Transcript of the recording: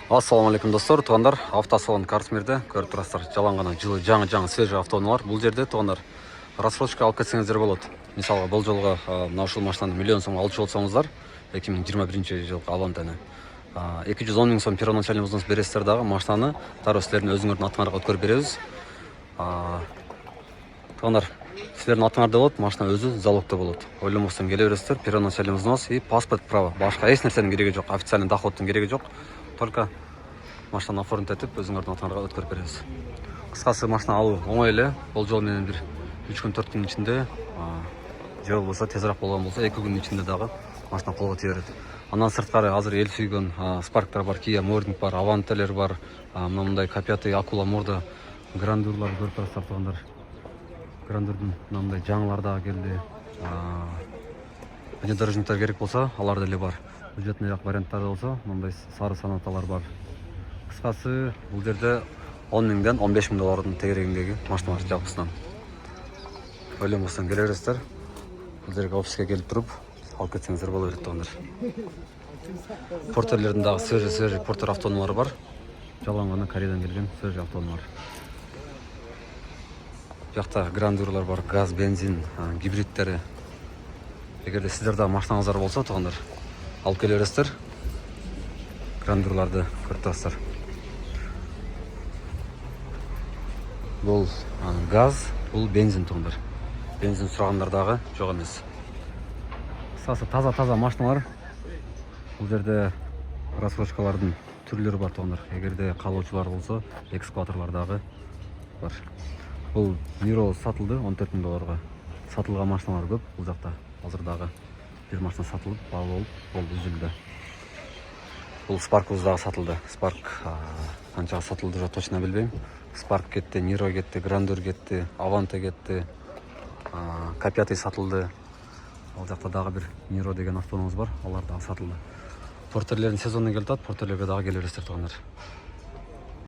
Ассаламу алейкум достор, туғандар. Автосалон Карсмирде көріп тұрасыздар. Жаланғана жылы жаңы свежий автоунаалар. Бұл жерде туғандар рассрочка алып кетсеңіздер болады. Мисалға бұл жылға мына ушул машинаны миллион сом алчу болсоңуздар, 2021 жылғы Авантаны 210 миң сом первоначальный взнос бересіздер дагы машинаны дароо силердин өзүңөрдүн атыңарга өткөрүп беребиз. Туғандар, силердин атыңарда болот, машина өзү залогдо болот. Ойломостон келе бересиздер, первоначальный взнос и паспорт право. Башка эч нерсенин кереги жок, официальный доходтун кереги жок. Только машинаны оформить етіп, өзіңердің атыңарға өткөрүп беребиз. Кыскасы машина алуу оңой эле. Бул жол менен бир 3 күн 4 күн ичинде, же болбосо тезирээк болгон болсо 2 күн ичинде дагы машина колго тие берет. Андан сырткары азыр эл сүйгөн Spark'тар бар, Kia Morning бар, Avant'тер бар, мындай K5 Акула Морда Грандурлар көрүп турасыздар тугандар. Грандурдун мындай жаңылар дагы келди. Внедорожниктер керек болсо, алар деле бар. Бюджетный варианттар болсо, мындай сары санаталар бар. Кыскасы, бул жерде 10 миңден 15 миң доллардын тегерегиндеги машиналар жалпысынан. Ойломостон келе бересиздер. Бул жерге офиске келип туруп, алып кетсеңиздер боло берет тугандар. Портерлердин дагы свежий портер автоунаалары бар. Жалангана Кореядан келген свежий автоунаалар. Жакта грандурлар бар, газ, бензин, гибридтери. Эгерде сиздер дагы машинаңыздар болсо тугандар, алып келе бересиздер. Грандурларды көрүп турасыздар. Бул газ, бул бензин тугандар. Бензин сурагандар дагы жок эмес. Кыскасы таза машиналар. Бул жерде рассрочкалардын түрлөрү бар тугандар. Эгерде калуучулар болсо, экскаваторлор дагы бар. Бул Niro сатылды 14 миң долларга. Сатылган машиналар көп бул жакта. Азыр дагы бир машина сатылып, баалуу болду, үзүлдү. Бул Spark дагы сатылды. Spark канчага сатылды жок точно билбейм. Spark кетти, Niro кетти, Grandeur кетти, Avante кетти. K5 сатылды. Ал жакта дагы бир Niro деген автоунаалыбыз бар. Алар дагы сатылды. Портерлердин сезону келип атат. Портерлерге дагы келе бересиздер тугандар.